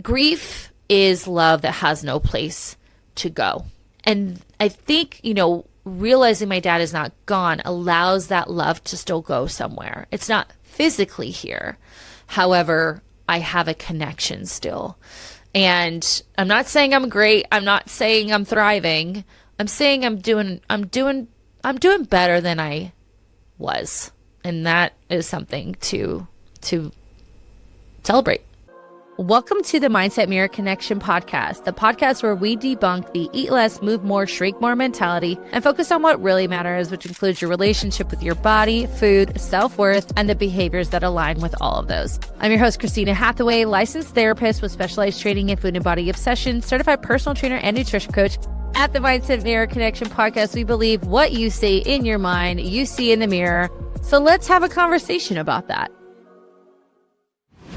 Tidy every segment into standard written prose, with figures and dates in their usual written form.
grief is love that has no place to go. And I think, realizing my dad is not gone allows that love to still go somewhere. It's not physically here. However, I have a connection still. And I'm not saying I'm great. I'm not saying I'm thriving. I'm saying I'm doing better than I was. And that is something to celebrate. Welcome to the Mindset Mirror Connection podcast, the podcast where we debunk the eat less, move more, shrink more mentality and focus on what really matters, which includes your relationship with your body, food, self-worth, and the behaviors that align with all of those. I'm your host, Christina Hathaway, licensed therapist with specialized training in food and body obsession, certified personal trainer and nutrition coach. At the Mindset Mirror Connection podcast, we believe what you say in your mind, you see in the mirror. So let's have a conversation about that.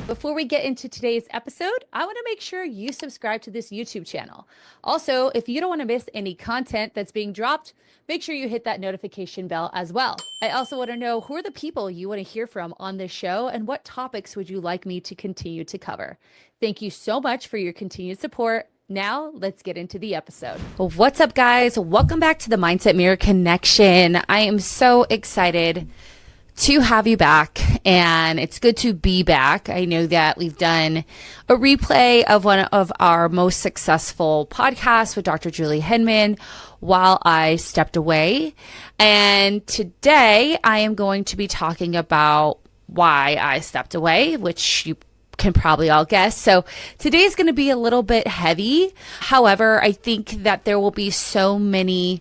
Before we get into today's episode, I want to make sure you subscribe to this YouTube channel. Also, if you don't want to miss any content that's being dropped, make sure you hit that notification bell as well. I also want to know who are the people you want to hear from on this show and what topics would you like me to continue to cover. Thank you so much for your continued support. Now, let's get into the episode. What's up, guys? Welcome back to the Mindset Mirror Connection. I am so excited to have you back, and it's good to be back. I know that we've done a replay of one of our most successful podcasts with Dr. Julie Henman while I stepped away. And today I am going to be talking about why I stepped away, which you can probably all guess. So today is going to be a little bit heavy. However, I think that there will be so many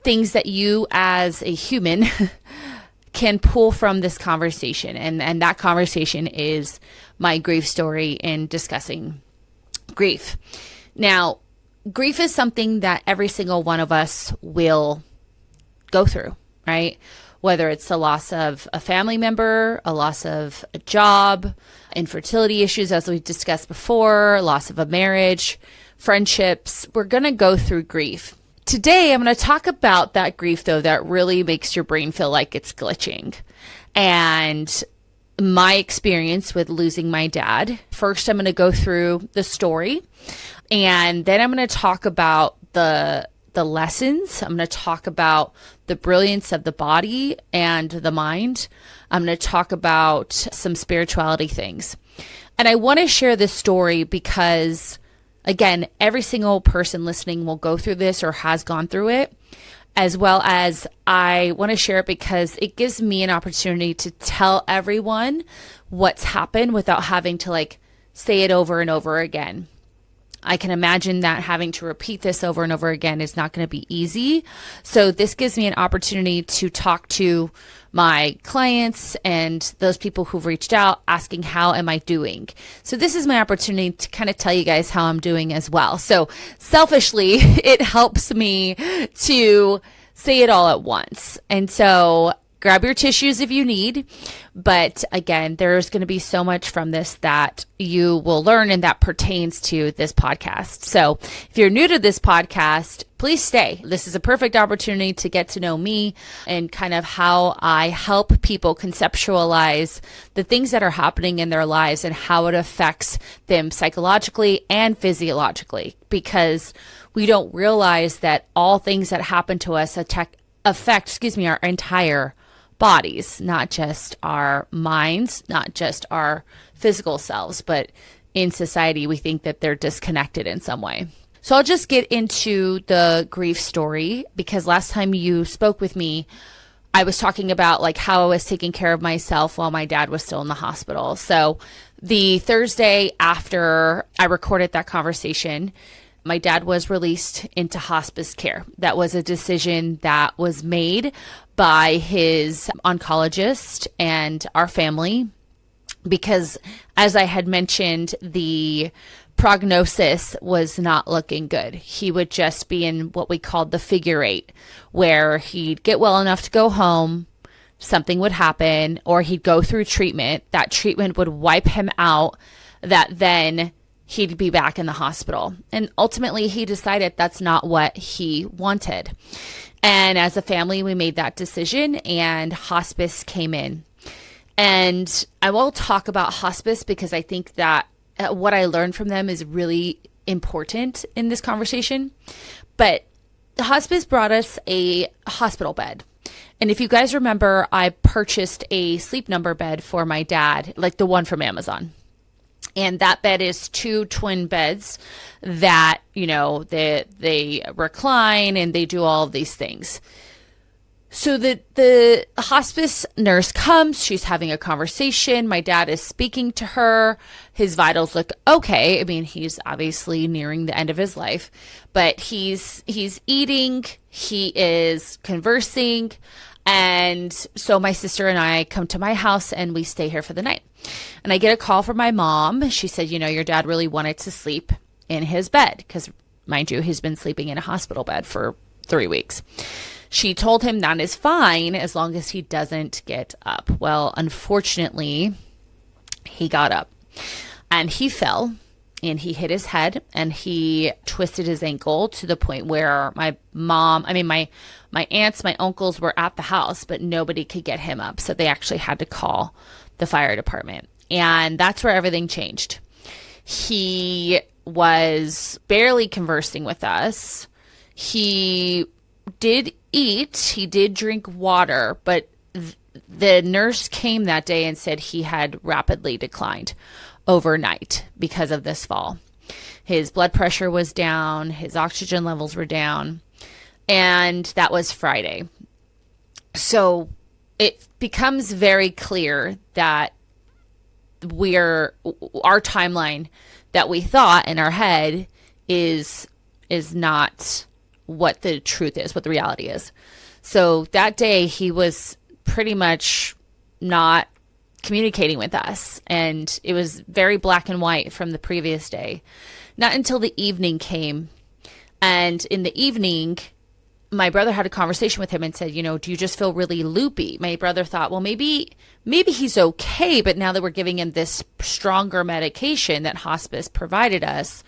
things that you as a human can pull from this conversation. And that conversation is my grief story in discussing grief. Now, grief is something that every single one of us will go through, right? Whether it's the loss of a family member, a loss of a job, infertility issues, as we've discussed before, loss of a marriage, friendships, we're going to go through grief. Today, I'm going to talk about that grief, though, that really makes your brain feel like it's glitching. And my experience with losing my dad. First, I'm going to go through the story, and then I'm going to talk about the lessons. I'm going to talk about the brilliance of the body and the mind. I'm going to talk about some spirituality things. And I want to share this story because, again, every single person listening will go through this or has gone through it, as well as I want to share it because it gives me an opportunity to tell everyone what's happened without having to say it over and over again. I can imagine that having to repeat this over and over again is not going to be easy. So this gives me an opportunity to talk to my clients and those people who've reached out asking, how am I doing? So this is my opportunity to kind of tell you guys how I'm doing as well. So selfishly, it helps me to say it all at once. And so grab your tissues if you need. But again, there's going to be so much from this that you will learn and that pertains to this podcast. So if you're new to this podcast, please stay. This is a perfect opportunity to get to know me and kind of how I help people conceptualize the things that are happening in their lives and how it affects them psychologically and physiologically, because we don't realize that all things that happen to us affect our entire bodies, not just our minds, not just our physical selves, but in society, we think that they're disconnected in some way. So I'll just get into the grief story because last time you spoke with me, I was talking about how I was taking care of myself while my dad was still in the hospital. So the Thursday after I recorded that conversation, my dad was released into hospice care. That was a decision that was made by his oncologist and our family because, as I had mentioned, the prognosis was not looking good. He would just be in what we called the figure eight, where he'd get well enough to go home, something would happen, or he'd go through treatment. That treatment would wipe him out, that then he'd be back in the hospital. And ultimately, he decided that's not what he wanted. And as a family, we made that decision and hospice came in. And I will talk about hospice because I think that what I learned from them is really important in this conversation. But the hospice brought us a hospital bed. And if you guys remember, I purchased a Sleep Number bed for my dad, like the one from Amazon. And that bed is 2 twin beds that, they recline and they do all of these things. So the hospice nurse comes, she's having a conversation. My dad is speaking to her. His vitals look okay. I mean, he's obviously nearing the end of his life, but he's eating, he is conversing. And so my sister and I come to my house and we stay here for the night. And I get a call from my mom. She said, your dad really wanted to sleep in his bed because, mind you, he's been sleeping in a hospital bed for 3 weeks. She told him that is fine as long as he doesn't get up. Well, unfortunately, he got up and he fell and he hit his head and he twisted his ankle to the point where my aunts, my uncles were at the house, but nobody could get him up. So they actually had to call the fire department. And that's where everything changed. He was barely conversing with us. He did eat, he did drink water, but the nurse came that day and said he had rapidly declined overnight because of this fall. His blood pressure was down, his oxygen levels were down, and that was Friday. So it becomes very clear that our timeline that we thought in our head is not what the truth is, what the reality is. So that day he was pretty much not communicating with us, and it was very black and white from the previous day. Not until the evening came, and in the evening my brother had a conversation with him and said, do you just feel really loopy? My brother thought, well, maybe he's okay, but now that we're giving him this stronger medication that hospice provided us,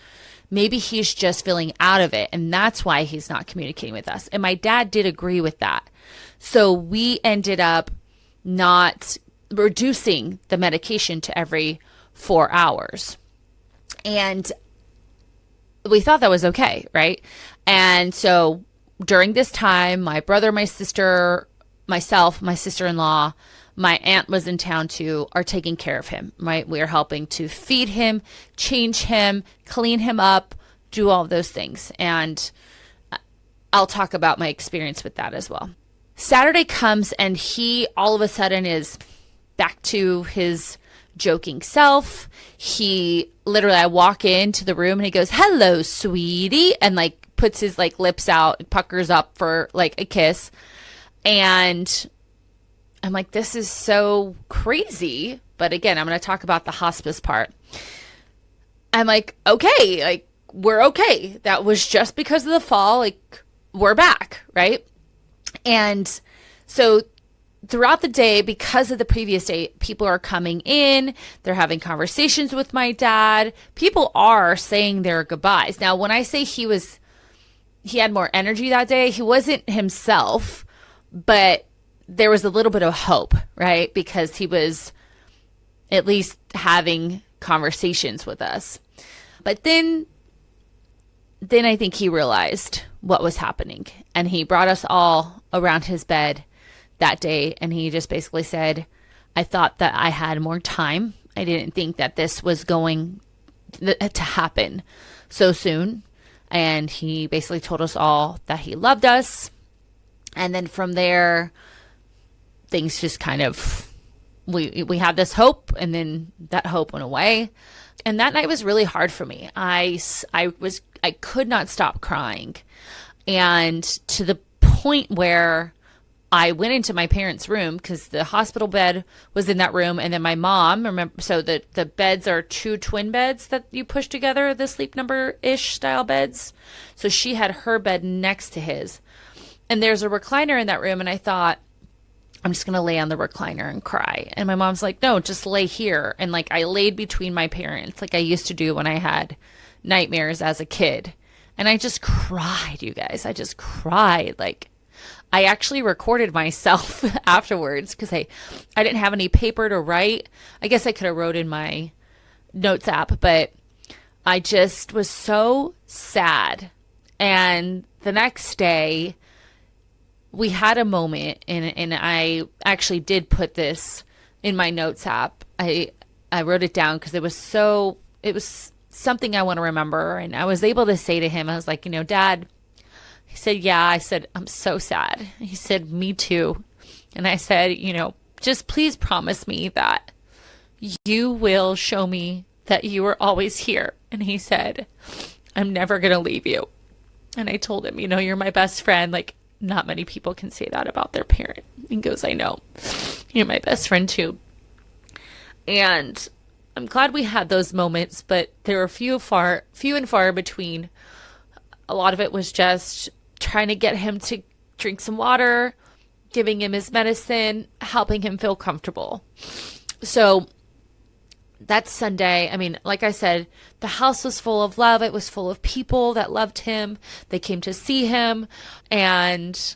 maybe he's just feeling out of it, and that's why he's not communicating with us. And my dad did agree with that. So we ended up not reducing the medication to every 4 hours. And we thought that was okay, right? And so during this time, my brother, my sister, myself, my sister-in-law, my aunt was in town too, are taking care of him, right? We are helping to feed him, change him, clean him up, do all of those things. And I'll talk about my experience with that as well. Saturday comes and he all of a sudden is back to his joking self. He literally, I walk into the room and he goes, "Hello, sweetie," and puts his lips out, puckers up for a kiss. And I'm like, this is so crazy. But again, I'm going to talk about the hospice part. I'm like, okay, we're okay. That was just because of the fall. We're back, right? And so throughout the day, because of the previous day, people are coming in, they're having conversations with my dad. People are saying their goodbyes. Now, when I say he had more energy that day, he wasn't himself, but there was a little bit of hope, right? Because he was at least having conversations with us. But then I think he realized what was happening, and he brought us all around his bed that day, and he just basically said, "I thought that I had more time. I didn't think that this was going to happen so soon." And he basically told us all that he loved us. And then from there, things just kind of, we had this hope, and then that hope went away. And that night was really hard for me. I could not stop crying. And to the point where I went into my parents' room, because the hospital bed was in that room. And then my mom, remember, so the beds are 2 twin beds that you push together, the Sleep Number-ish style beds. So she had her bed next to his. And there's a recliner in that room. And I thought, I'm just going to lay on the recliner and cry. And my mom's like, "No, just lay here." And I laid between my parents, like I used to do when I had nightmares as a kid. And I just cried, you guys. I just cried. I actually recorded myself afterwards because I didn't have any paper to write. I guess I could have wrote in my notes app, but I just was so sad. And the next day, we had a moment, and I actually did put this in my notes app. I wrote it down because it was something I want to remember. And I was able to say to him, I was like, Dad, he said, yeah. I said, I'm so sad. He said, me too. And I said, just please promise me that you will show me that you are always here. And he said, I'm never going to leave you. And I told him, you're my best friend. Like, not many people can say that about their parent. He goes, I know. You're my best friend too. And I'm glad we had those moments, but there were few and far between. A lot of it was just trying to get him to drink some water, giving him his medicine, helping him feel comfortable. So that's Sunday. I mean, like I said, the house was full of love. It was full of people that loved him. They came to see him. And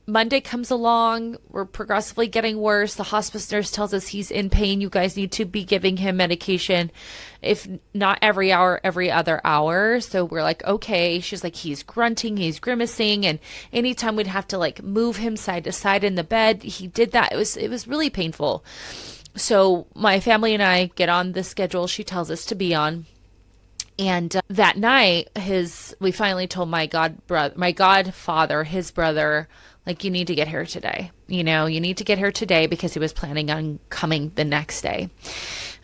Monday comes along. We're progressively getting worse. The hospice nurse tells us he's in pain. You guys need to be giving him medication, if not every hour, every other hour. So we're like, okay. She's like, he's grunting, he's grimacing. And anytime we'd have to like move him side to side in the bed, he did that. It was really painful. So my family and I get on the schedule she tells us to be on. And that night, we finally told my godfather, his brother, like, you need to get here today. You need to get here today, because he was planning on coming the next day.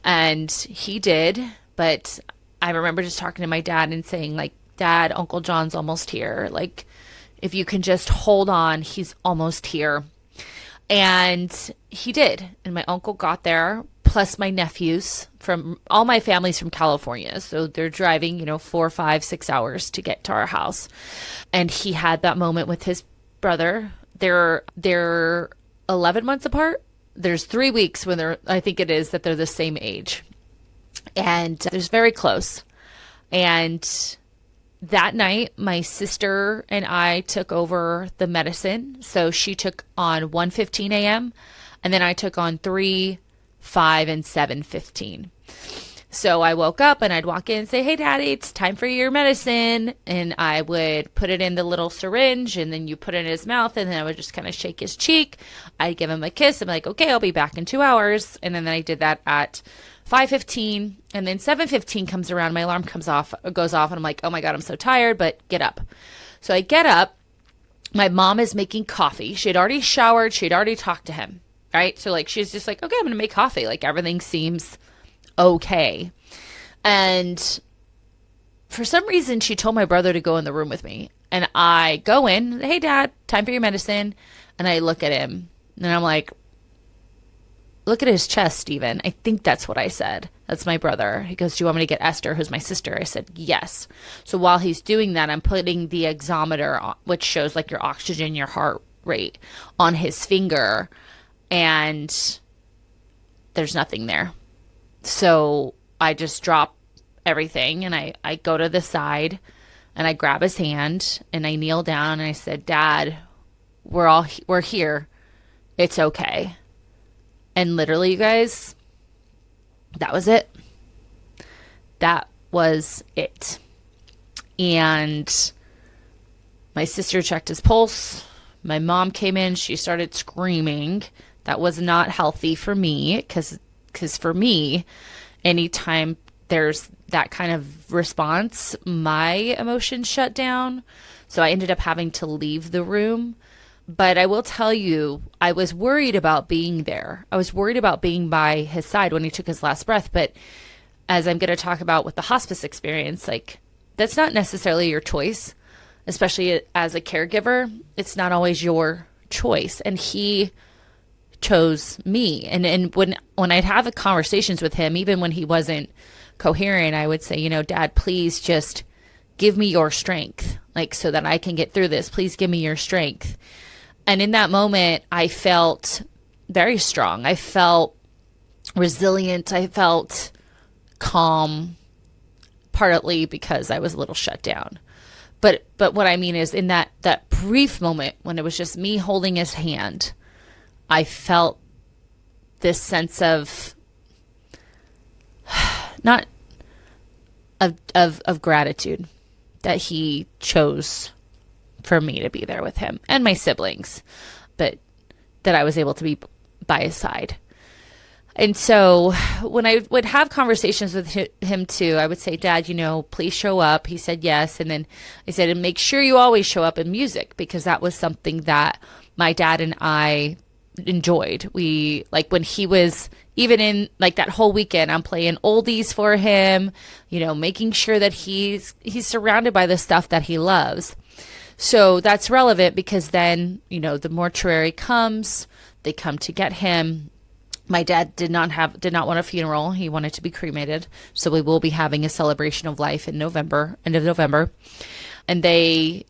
And he did. But I remember just talking to my dad and saying, like, Dad, Uncle John's almost here. Like, if you can just hold on, he's almost here. And he did. And my uncle got there, plus my nephews from all my family's from California. So they're driving, 4, 5, 6 hours to get to our house. And he had that moment with his brother. They're 11 months apart. There's 3 weeks when I think it is that they're the same age. And they're very close. And that night, my sister and I took over the medicine. So she took on 1:15 a.m. and then I took on 3, 5, and 7:15. So I woke up and I'd walk in and say, hey, Daddy, it's time for your medicine. And I would put it in the little syringe, and then you put it in his mouth, and then I would just kind of shake his cheek. I'd give him a kiss. I'm like, okay, I'll be back in 2 hours. And then I did that at 5:15, and then 7:15 comes around. My alarm goes off, and I'm like, oh my God, I'm so tired, but get up. So I get up. My mom is making coffee. She had already showered. She had already talked to him, right? So like, she's just like, okay, I'm going to make coffee. Like, everything seems okay. And for some reason, she told my brother to go in the room with me. And I go in, hey, Dad, time for your medicine. And I look at him, and I'm like, look at his chest, Steven. I think that's what I said. That's my brother. He goes, do you want me to get Esther, who's my sister? I said, yes. So while he's doing that, I'm putting the oximeter, which shows like your oxygen, your heart rate, on his finger. And there's nothing there. So I just drop everything, and I go to the side, and I grab his hand, and I kneel down, and I said, Dad, we're here. It's okay. And literally, you guys, that was it. That was it. And my sister checked his pulse. My mom came in. She started screaming. That was not healthy for me, because for me, anytime there's that kind of response, my emotions shut down. So I ended up having to leave the room. But I will tell you, I was worried about being there. I was worried about being by his side when he took his last breath. But as I'm going to talk about with the hospice experience, like, that's not necessarily your choice, especially as a caregiver. It's not always your choice. And he chose me. And when I'd have conversations with him, even when he wasn't coherent, I would say, Dad, please just give me your strength, like, so that I can get through this. Please give me your strength. And in that moment, I felt very strong. I felt resilient. I felt calm, partly because I was a little shut down. But what I mean is, in that brief moment when it was just me holding his hand, I felt this sense of of gratitude that he chose for me to be there with him and my siblings, but that I was able to be by his side. And so when I would have conversations with him too, I would say, Dad, please show up. He said yes. And then I said, and make sure you always show up in music, because that was something that my dad and I enjoyed. We, like, when he was even in like that whole weekend, I'm playing oldies for him, making sure that he's surrounded by the stuff that he loves. So that's relevant because then, the mortuary comes, they come to get him. My dad did not want a funeral. He wanted to be cremated. So we will be having a celebration of life in November, end of November. And they,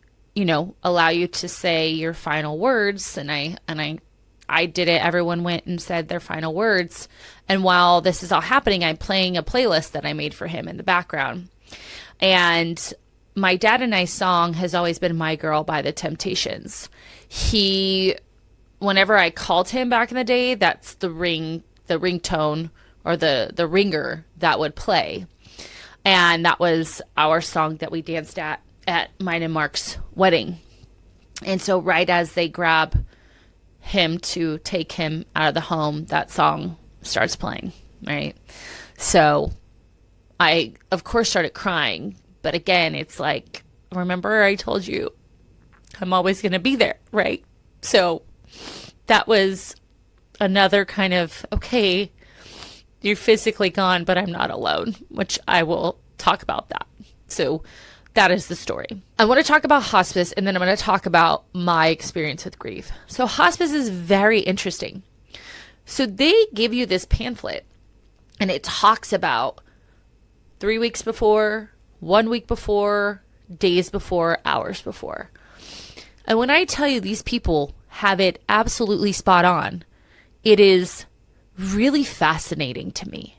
allow you to say your final words. And I did it. Everyone went and said their final words. And while this is all happening, I'm playing a playlist that I made for him in the background. And my Dad and I song has always been My Girl by the Temptations. Whenever I called him back in the day, that's the ringtone or the ringer that would play. And that was our song that we danced at mine and Mark's wedding. And so right as they grab him to take him out of the home, that song starts playing, right? So I, of course, started crying. But again, it's like, remember I told you I'm always going to be there, right? So that was another kind of, okay, you're physically gone, but I'm not alone, which I will talk about that. So that is the story. I want to talk about hospice, and then I'm going to talk about my experience with grief. So hospice is very interesting. So they give you this pamphlet, and it talks about 3 weeks before, 1 week before, days before, hours before. And when I tell you these people have it absolutely spot on, it is really fascinating to me.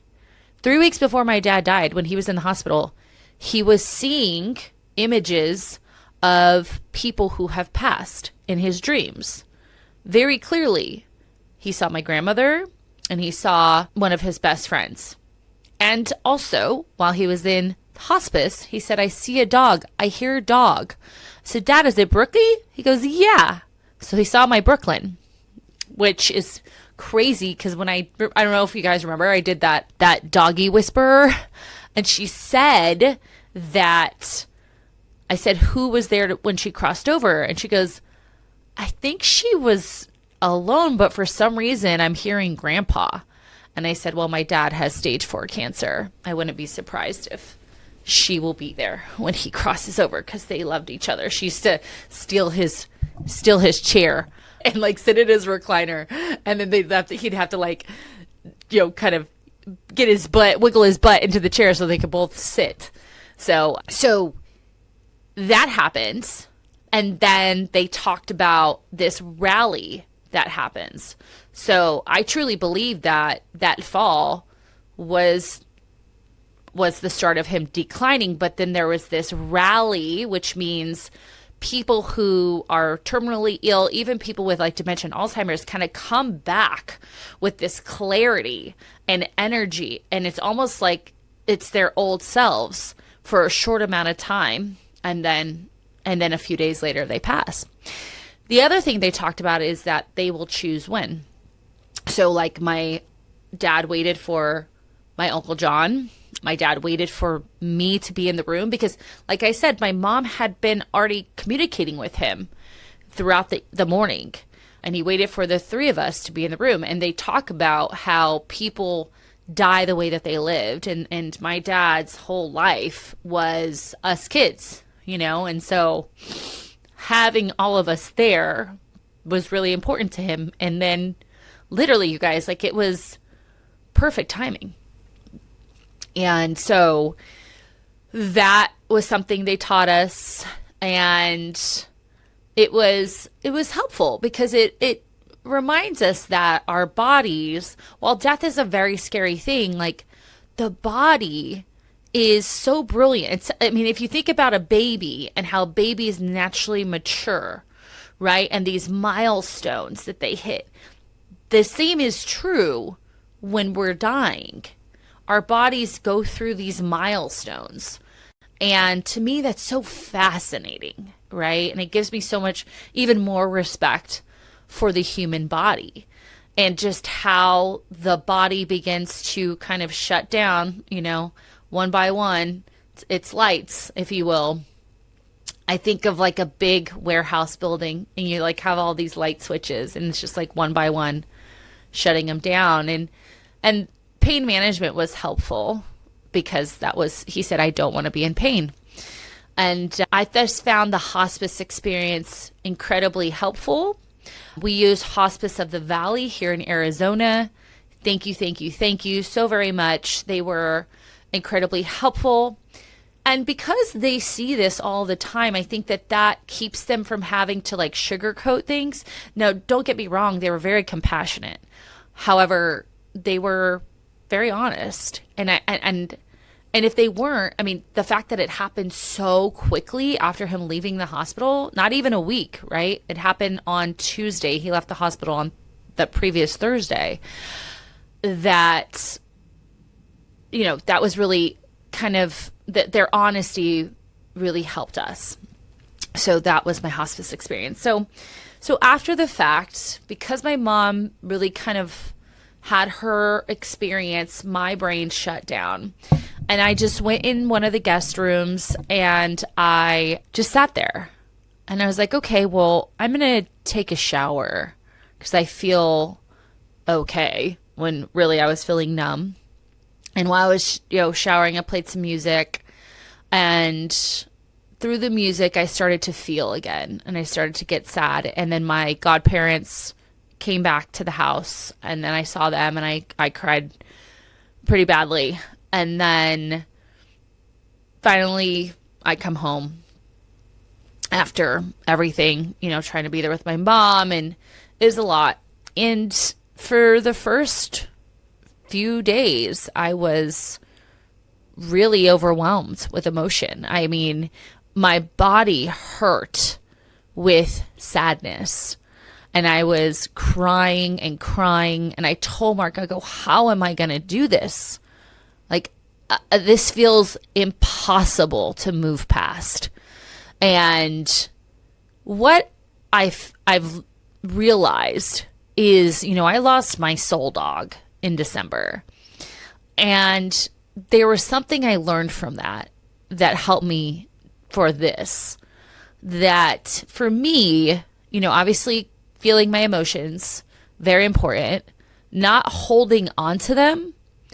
3 weeks before my dad died, when he was in the hospital, he was seeing images of people who have passed in his dreams. Very clearly, he saw my grandmother and he saw one of his best friends. And also, while he was in hospice, he said, I see a dog. I hear a dog. I said, Dad, is it Brookie? He goes, yeah. So he saw my Brooklyn, which is crazy because when I don't know if you guys remember, I did that doggy whisperer, and she said that, I said, who was there when she crossed over? And she goes, I think she was alone, but for some reason I'm hearing Grandpa. And I said, well, my dad has stage 4 cancer. I wouldn't be surprised if she will be there when he crosses over, because they loved each other. She used to steal his chair and like sit in his recliner, and then he'd have to like, kind of wiggle his butt into the chair so they could both sit. So that happens. And then they talked about this rally that happens. So I truly believe that fall was the start of him declining. But then there was this rally, which means people who are terminally ill, even people with like dementia and Alzheimer's, kind of come back with this clarity and energy. And it's almost like it's their old selves for a short amount of time. And then a few days later, they pass. The other thing they talked about is that they will choose when. So like my dad waited for my Uncle John. My dad waited for me to be in the room because, like I said, my mom had been already communicating with him throughout the morning. And he waited for the three of us to be in the room. And they talk about how people die the way that they lived. And my dad's whole life was us kids, And so having all of us there was really important to him. And then literally, you guys, like, it was perfect timing. And so that was something they taught us, and it was helpful because it reminds us that our bodies, while death is a very scary thing, like, the body is so brilliant. If you think about a baby and how babies naturally mature, right? And these milestones that they hit, the same is true when we're dying. our bodies go through these milestones. And to me, that's so fascinating, right? And it gives me so much, even more respect for the human body and just how the body begins to kind of shut down, one by one, its lights, if you will. I think of like a big warehouse building and you like have all these light switches and it's just like one by one shutting them down. And pain management was helpful because he said, I don't want to be in pain. And I just found the hospice experience incredibly helpful. We use Hospice of the Valley here in Arizona. Thank you so very much. They were incredibly helpful. And because they see this all the time, I think that keeps them from having to like sugarcoat things. Now, don't get me wrong. They were very compassionate. However, they were very honest. And if they weren't, I mean, the fact that it happened so quickly after him leaving the hospital, not even a week, right? It happened on Tuesday. He left the hospital on the previous Thursday. That was really kind of, their honesty really helped us. So that was my hospice experience. So after the fact, because my mom really kind of had her experience, my brain shut down. And I just went in one of the guest rooms and I just sat there. And I was like, okay, well, I'm going to take a shower because I feel okay, when really I was feeling numb. And while I was, showering, I played some music. And through the music, I started to feel again. And I started to get sad. And then my godparents came back to the house. And then I saw them and I cried pretty badly. And then finally I come home after everything, trying to be there with my mom, and it was a lot. And for the first few days, I was really overwhelmed with emotion. I mean, my body hurt with sadness. And I was crying. And I told Mark, I go, how am I going to do this? Like, this feels impossible to move past. And what I've realized is, I lost my soul dog in December. And there was something I learned from that helped me for this. That for me, obviously feeling my emotions, very important. Not holding on to them,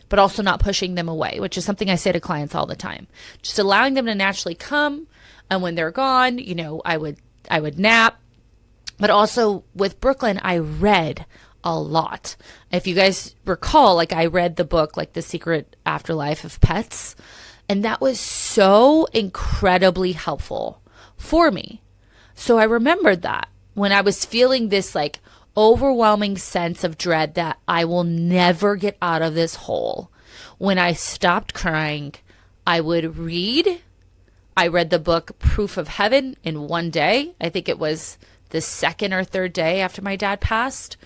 but also not pushing them away, which is something I say to clients all the time. Just allowing them to naturally come. And when they're gone, I would nap. But also with Brooklyn, I read a lot. If you guys recall, I read the book, The Secret Afterlife of Pets. And that was so incredibly helpful for me. So I remembered that when I was feeling this overwhelming sense of dread that I will never get out of this hole. When I stopped crying, I would read. I read the book Proof of Heaven in one day. I think it was the second or third day after my dad passed.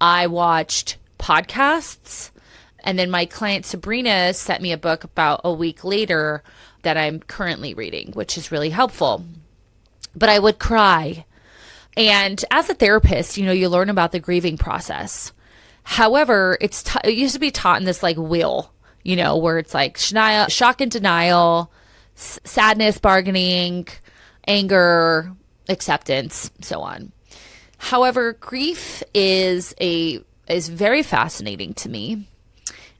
I watched podcasts. And then my client Sabrina sent me a book about a week later that I'm currently reading, which is really helpful. But I would cry. And as a therapist, you learn about the grieving process. However, it used to be taught in this wheel, where it's shock and denial, sadness, bargaining, anger, acceptance, so on. However, grief is very fascinating to me,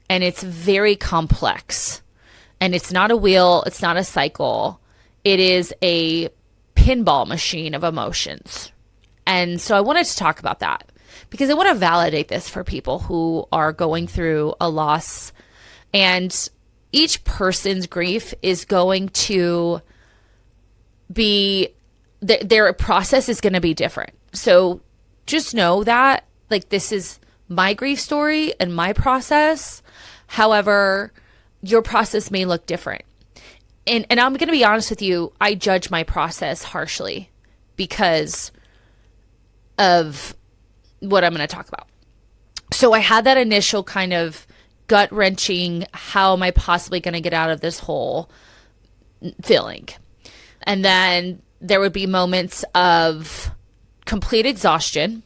and it's very complex. And it's not a wheel, it's not a cycle. It is a pinball machine of emotions. And so I wanted to talk about that because I want to validate this for people who are going through a loss. And each person's grief is going to be, their process is going to be different. So just know that this is my grief story and my process. However, your process may look different. And I'm going to be honest with you, I judge my process harshly because of what I'm going to talk about. So I had that initial kind of gut-wrenching, how am I possibly going to get out of this hole feeling. And then there would be moments of complete exhaustion,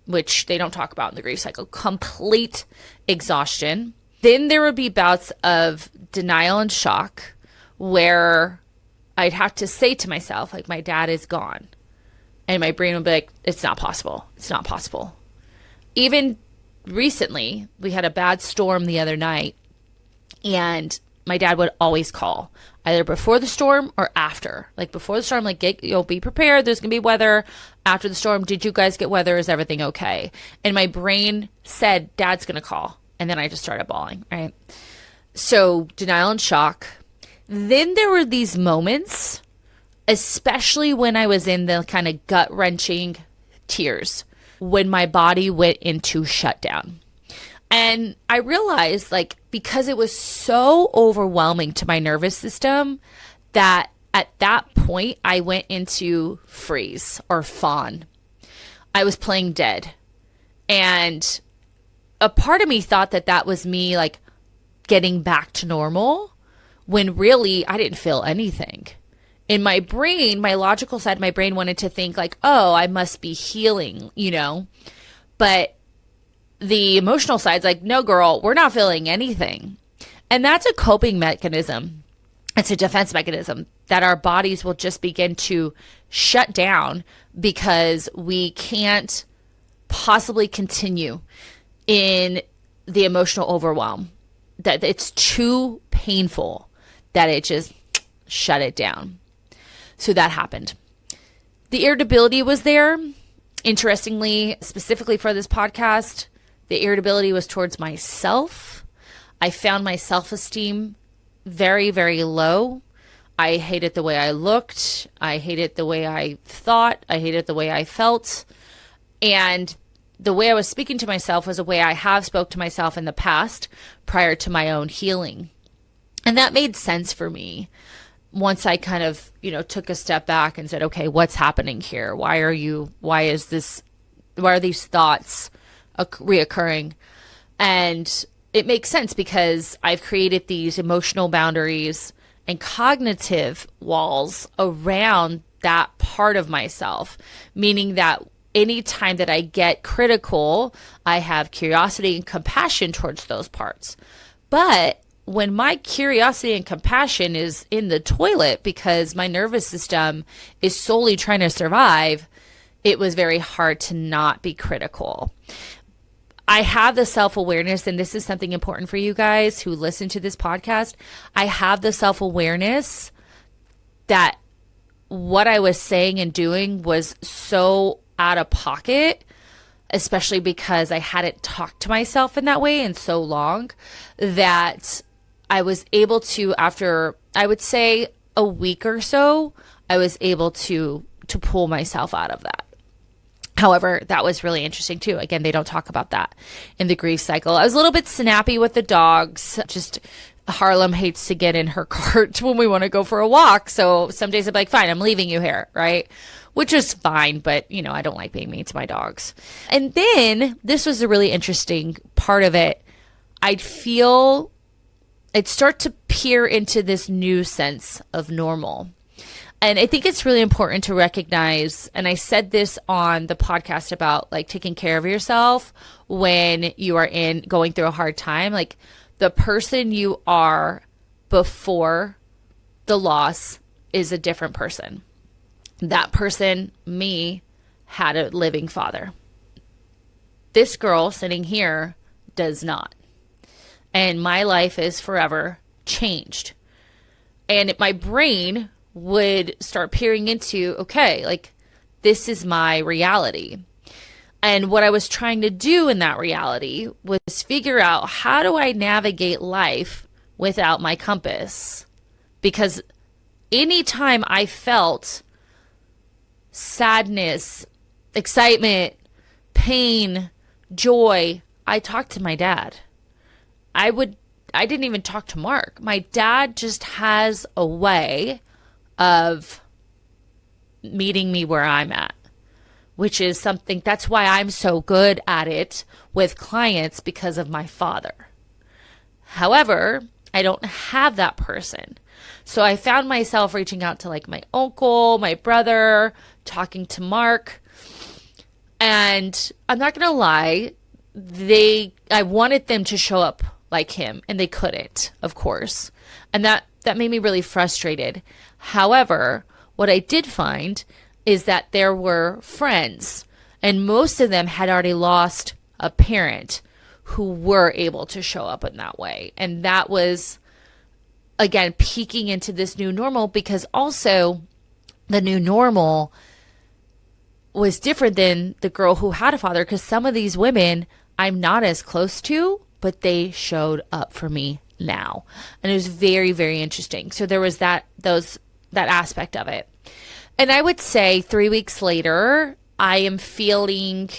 which they don't talk about in the grief cycle, complete exhaustion. Then there would be bouts of denial and shock where I'd have to say to myself, like, my dad is gone. And my brain would be like, it's not possible. It's not possible. Even recently, we had a bad storm the other night, and my dad would always call either before the storm or after. Like before the storm, like, be prepared. There's going to be weather. After the storm, did you guys get weather? Is everything okay? And my brain said, Dad's going to call. And then I just started bawling, right? So denial and shock. Then there were these moments, especially when I was in the kind of gut-wrenching tears, when my body went into shutdown. And I realized, like, because it was so overwhelming to my nervous system, that at that point I went into freeze or fawn. I was playing dead. And a part of me thought that that was me, like, getting back to normal, when really I didn't feel anything. In my brain, my logical side of my brain wanted to think like, oh, I must be healing, But the emotional side's like, no, girl, we're not feeling anything. And that's a coping mechanism. It's a defense mechanism that our bodies will just begin to shut down because we can't possibly continue in the emotional overwhelm. That it's too painful that it just shut it down. So that happened. The irritability was there. Interestingly, specifically for this podcast, the irritability was towards myself. I found my self-esteem very, very low. I hated the way I looked. I hated the way I thought. I hated the way I felt. And the way I was speaking to myself was a way I have spoke to myself in the past prior to my own healing. And that made sense for me once I kind of, took a step back and said, okay, what's happening here? Why are these thoughts reoccurring? And it makes sense because I've created these emotional boundaries and cognitive walls around that part of myself, meaning that anytime that I get critical, I have curiosity and compassion towards those parts. But when my curiosity and compassion is in the toilet because my nervous system is solely trying to survive, it was very hard to not be critical. I have the self-awareness, and this is something important for you guys who listen to this podcast. I have the self-awareness that what I was saying and doing was so out of pocket, especially because I hadn't talked to myself in that way in so long, that I was able to, after I would say a week or so, I was able to pull myself out of that. However, that was really interesting too. Again, they don't talk about that in the grief cycle. I was a little bit snappy with the dogs. Just Harlem hates to get in her cart when we want to go for a walk. So some days I'm like, fine, I'm leaving you here, right? Which is fine, but I don't like being mean to my dogs. And then this was a really interesting part of it. I'd start to peer into this new sense of normal. And I think it's really important to recognize, and I said this on the podcast about like taking care of yourself when you are going through a hard time, like the person you are before the loss is a different person. That person, me, had a living father. This girl sitting here does not. And my life is forever changed. And my brain would start peering into, okay, like this is my reality. And what I was trying to do in that reality was figure out, how do I navigate life without my compass? Because anytime I felt sadness, excitement, pain, joy, I talked to my dad. I didn't even talk to Mark. My dad just has a way of meeting me where I'm at, which is something, that's why I'm so good at it with clients, because of my father. However, I don't have that person. So I found myself reaching out to like my uncle, my brother, talking to Mark. And I'm not going to lie, I wanted them to show up like him, and they couldn't, of course. And that made me really frustrated. However, what I did find is that there were friends, and most of them had already lost a parent who were able to show up in that way. And that was, again, peeking into this new normal, because also the new normal was different than the girl who had a father, because some of these women I'm not as close to, but they showed up for me now. And it was very, very interesting. So there was that aspect of it. And I would say 3 weeks later, I am feeling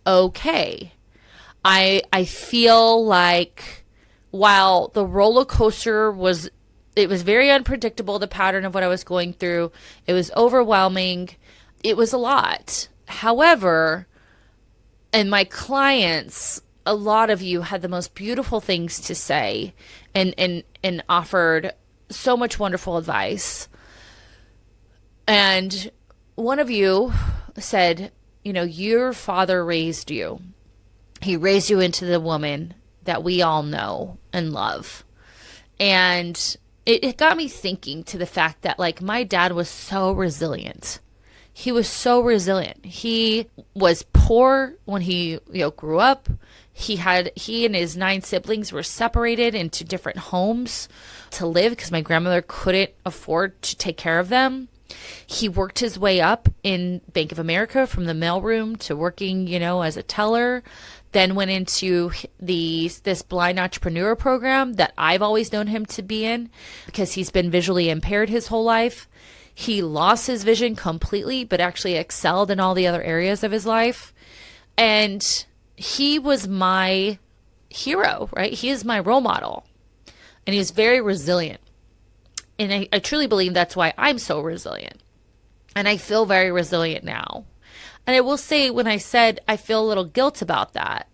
okay. I feel like while the roller coaster was very unpredictable, the pattern of what I was going through, it was overwhelming. It was a lot. However, and my clients, a lot of you had the most beautiful things to say and offered so much wonderful advice. And one of you said, your father raised you. He raised you into the woman that we all know and love. And it got me thinking to the fact that, like, my dad was so resilient. He was so resilient. He was poor when he, grew up. He and his 9 siblings were separated into different homes to live because my grandmother couldn't afford to take care of them. He worked his way up in Bank of America from the mailroom to working, as a teller. Then went into this blind entrepreneur program that I've always known him to be in because he's been visually impaired his whole life. He lost his vision completely, but actually excelled in all the other areas of his life. And he was my hero, right? He is my role model. And he's very resilient. And I truly believe that's why I'm so resilient. And I feel very resilient now. And I will say, when I said I feel a little guilt about that,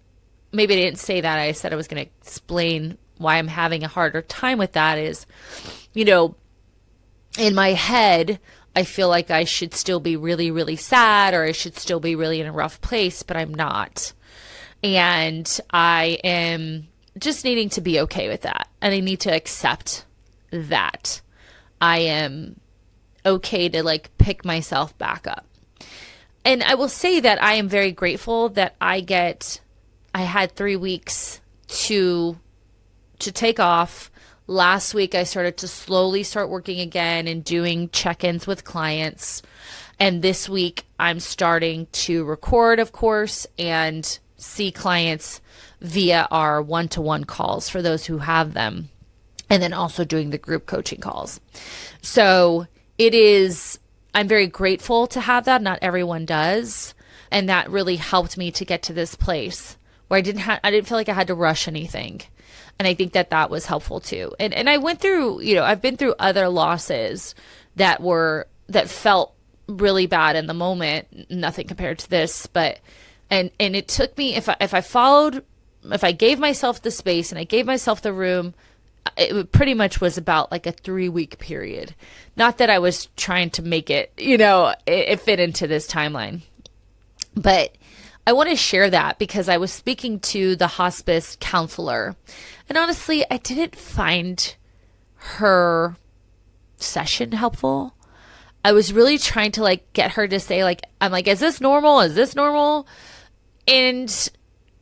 maybe I didn't say that. I said I was going to explain why I'm having a harder time with that is, in my head, I feel like I should still be really, really sad, or I should still be really in a rough place, but I'm not. And I am just needing to be okay with that. And I need to accept that I am okay to pick myself back up. And I will say that I am very grateful that I had 3 weeks to take off. Last week, I started to slowly start working again and doing check-ins with clients. And this week, I'm starting to record, of course, and see clients via our one-to-one calls for those who have them. And then also doing the group coaching calls. So I'm very grateful to have that. Not everyone does. And that really helped me to get to this place where I didn't feel like I had to rush anything. And I think that was helpful too. And I went through, I've been through other losses that felt really bad in the moment. Nothing compared to this, but, and it took me, if I gave myself the space and I gave myself the room, it pretty much was about a 3-week period. Not that I was trying to make it, it fit into this timeline. But I want to share that because I was speaking to the hospice counselor. And honestly, I didn't find her session helpful. I was really trying to get her to say I'm is this normal? Is this normal? And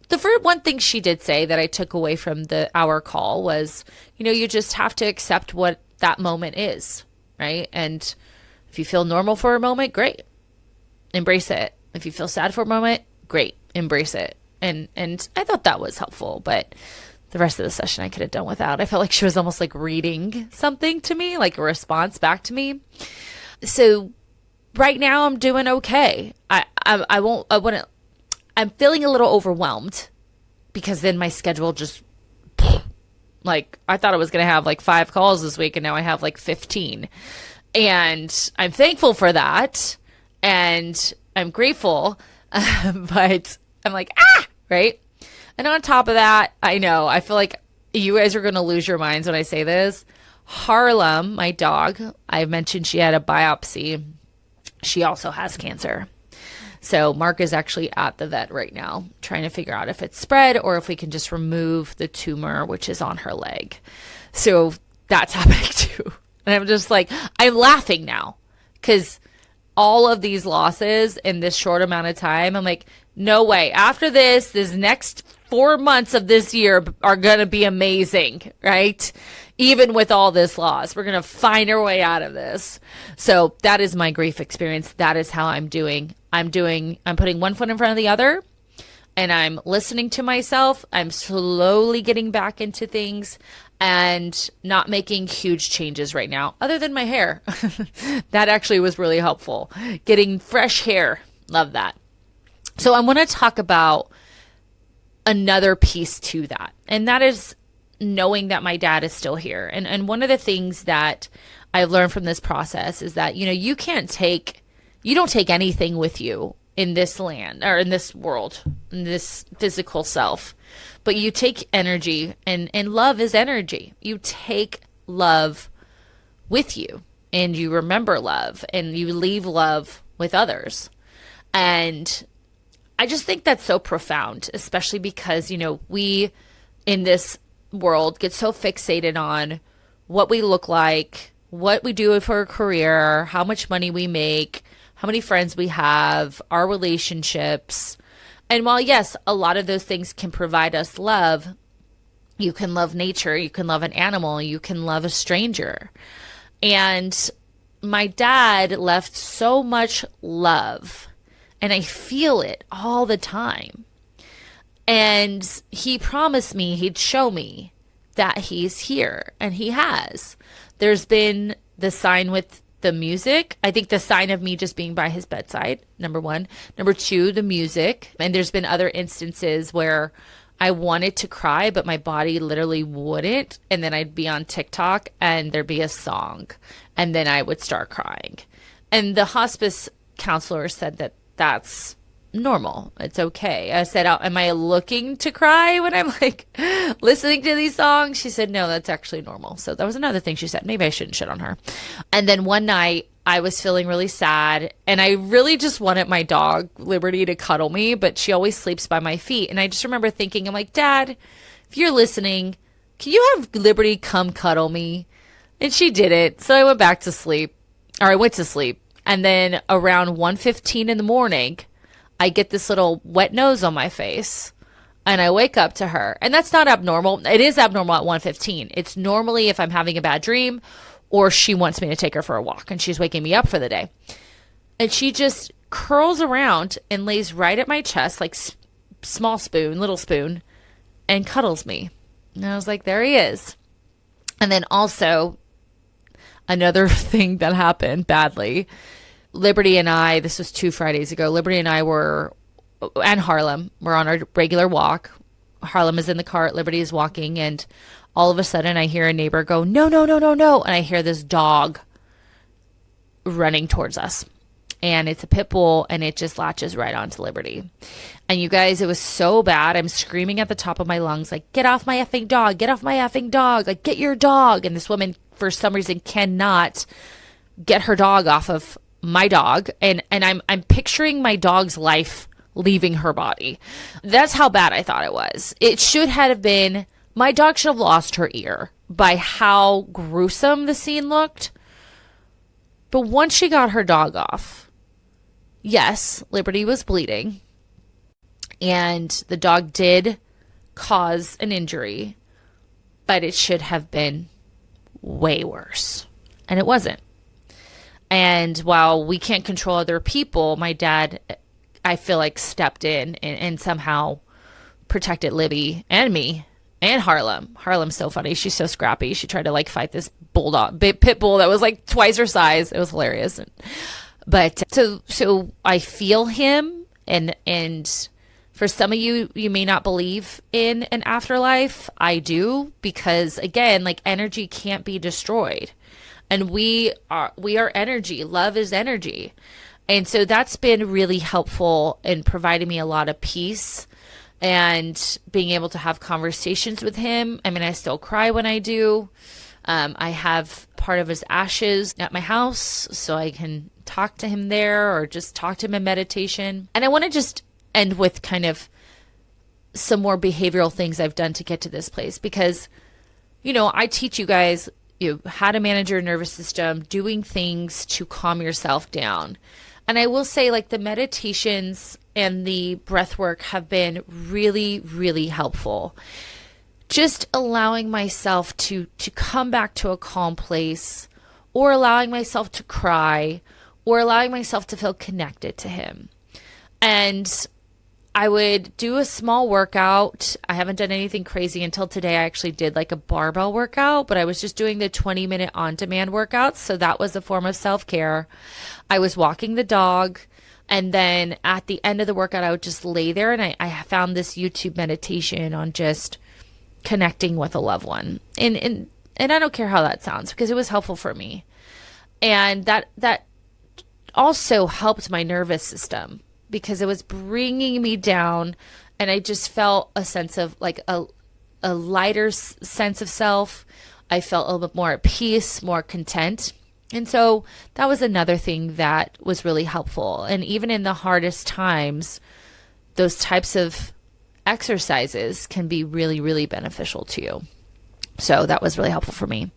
the first one thing she did say that I took away from our call was, you just have to accept what that moment is, right? And if you feel normal for a moment, great. Embrace it. If you feel sad for a moment, great. Embrace it. And I thought that was helpful, but the rest of the session I could have done without. I felt like she was almost reading something to me, a response back to me. So right now I'm doing okay. I'm feeling a little overwhelmed because then my schedule just, I thought I was going to have 5 calls this week and now I have 15. And I'm thankful for that. And I'm grateful. But I'm right? And on top of that, I feel like, you guys are going to lose your minds when I say this. Harlem, my dog, I mentioned she had a biopsy. She also has cancer. So Mark is actually at the vet right now trying to figure out if it's spread or if we can just remove the tumor, which is on her leg. So that's happening too. And I'm just like, I'm laughing now because all of these losses in this short amount of time, I'm like, no way. After this next 4 months of this year are going to be amazing, right? Even with all this loss, we're going to find our way out of this. So that is my grief experience. That is how I'm doing. I'm putting one foot in front of the other and I'm listening to myself. I'm slowly getting back into things and not making huge changes right now, other than my hair. That actually was really helpful. Getting fresh hair. Love that. So I want to talk about another piece to that. And that is knowing that my dad is still here. And one of the things that I've learned from this process is that, you don't take anything with you in this land or in this world, in this physical self, but you take energy and love is energy. You take love with you and you remember love and you leave love with others. And I just think that's so profound, especially because, we in this world get so fixated on what we look like, what we do for a career, how much money we make, how many friends we have, our relationships. And while, yes, a lot of those things can provide us love, you can love nature, you can love an animal, you can love a stranger. And my dad left so much love, and I feel it all the time. And he promised me he'd show me that he's here, and he has. There's been the sign with the music. I think the sign of me just being by his bedside, number one. Number two, the music. And there's been other instances where I wanted to cry, but my body literally wouldn't. And then I'd be on TikTok and there'd be a song and then I would start crying. And the hospice counselor said that that's normal. It's okay. I said, am I looking to cry when I'm like listening to these songs? She said, no, that's actually normal. So that was another thing she said. Maybe I shouldn't shit on her. And then one night I was feeling really sad and I really just wanted my dog Liberty to cuddle me, but she always sleeps by my feet. And I just remember thinking, I'm like, Dad, if you're listening, can you have Liberty come cuddle me? And she did it. So I went back to sleep, or I went to sleep. And then around 1:15 in the morning, I get this little wet nose on my face and I wake up to her. And that's not abnormal. It is abnormal at 1:15. It's normally if I'm having a bad dream or she wants me to take her for a walk and she's waking me up for the day. And she just curls around and lays right at my chest, like small spoon, little spoon, and cuddles me. And I was like, there he is. And then also another thing that happened badly, Liberty and I, this was 2 Fridays ago, Liberty and I and Harlem were on our regular walk. Harlem is in the cart, Liberty is walking, and all of a sudden I hear a neighbor go, no, no, no, no, no. And I hear this dog running towards us. And it's a pit bull, and it just latches right onto Liberty. And you guys, it was so bad. I'm screaming at the top of my lungs, like, get off my effing dog, get off my effing dog, like, get your dog. And this woman, for some reason, cannot get her dog off of my dog. And I'm picturing my dog's life leaving her body. That's how bad I thought it was. It should have been, my dog should have lost her ear by how gruesome the scene looked. But once she got her dog off, yes, Liberty was bleeding. And the dog did cause an injury, but it should have been way worse. And it wasn't. And while we can't control other people, my dad, I feel like, stepped in and somehow protected Libby and me and Harlem. Harlem's so funny. She's so scrappy. She tried to like fight this pit bull that was like twice her size. It was hilarious. But so I feel him, and for some of you, you may not believe in an afterlife. I do, because again, like, energy can't be destroyed. And we are energy. Love is energy. And so that's been really helpful in providing me a lot of peace, and being able to have conversations with him. I mean, I still cry when I do. I have part of his ashes at my house, so I can talk to him there or just talk to him in meditation. And I want to just end with kind of some more behavioral things I've done to get to this place, because, I teach you guys how to manage your nervous system, doing things to calm yourself down. And I will say, like, the meditations and the breath work have been really, really helpful. Just allowing myself to come back to a calm place, or allowing myself to cry, or allowing myself to feel connected to him. And I would do a small workout. I haven't done anything crazy until today. I actually did like a barbell workout, but I was just doing the 20-minute on-demand workouts. So that was a form of self-care. I was walking the dog. And then at the end of the workout, I would just lay there, and I found this YouTube meditation on just connecting with a loved one. And I don't care how that sounds, because it was helpful for me. And that also helped my nervous system, because it was bringing me down, and I just felt a sense of like a lighter sense of self. I felt a little bit more at peace, more content. And so that was another thing that was really helpful. And even in the hardest times, those types of exercises can be really, really beneficial to you. So that was really helpful for me.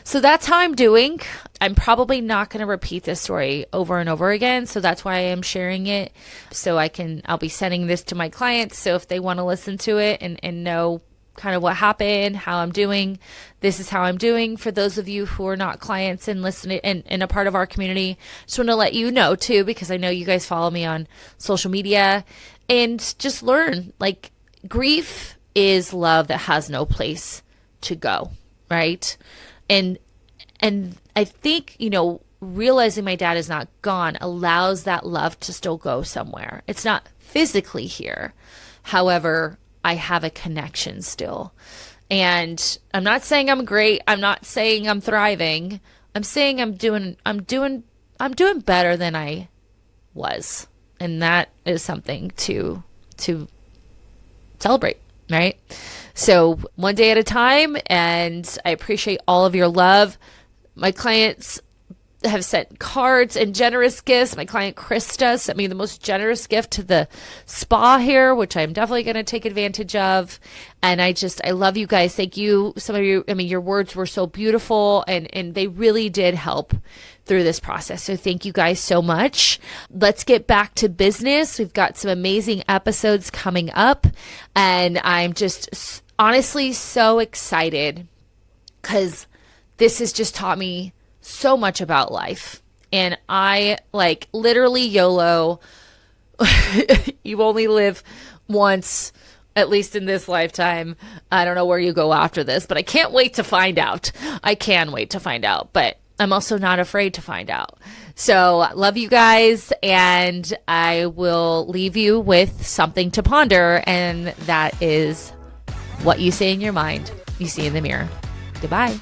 So that's how I'm doing. I'm probably not going to repeat this story over and over again. So that's why I am sharing it. So I'll be sending this to my clients. So if they want to listen to it and know kind of what happened, how I'm doing, this is how I'm doing. For those of you who are not clients and listening and a part of our community, just want to let you know too, because I know you guys follow me on social media, and just learn, like, grief is love that has no place to go, right? And I think, realizing my dad is not gone allows that love to still go somewhere. It's not physically here. However, I have a connection still. And I'm not saying I'm great. I'm not saying I'm thriving. I'm saying I'm doing better than I was. And that is something to celebrate, right? So one day at a time, and I appreciate all of your love. My clients have sent cards and generous gifts. My client Krista sent me the most generous gift to the spa here, which I'm definitely going to take advantage of. And I love you guys. Thank you. Some of you, your words were so beautiful, and they really did help through this process. So thank you guys so much. Let's get back to business. We've got some amazing episodes coming up, and I'm just honestly so excited, because this has just taught me so much about life. And I literally YOLO. You only live once, at least in this lifetime. I don't know where you go after this, but I can't wait to find out. I can wait to find out, but I'm also not afraid to find out. So love you guys, and I will leave you with something to ponder, and that is what you say in your mind, you see in the mirror. Goodbye.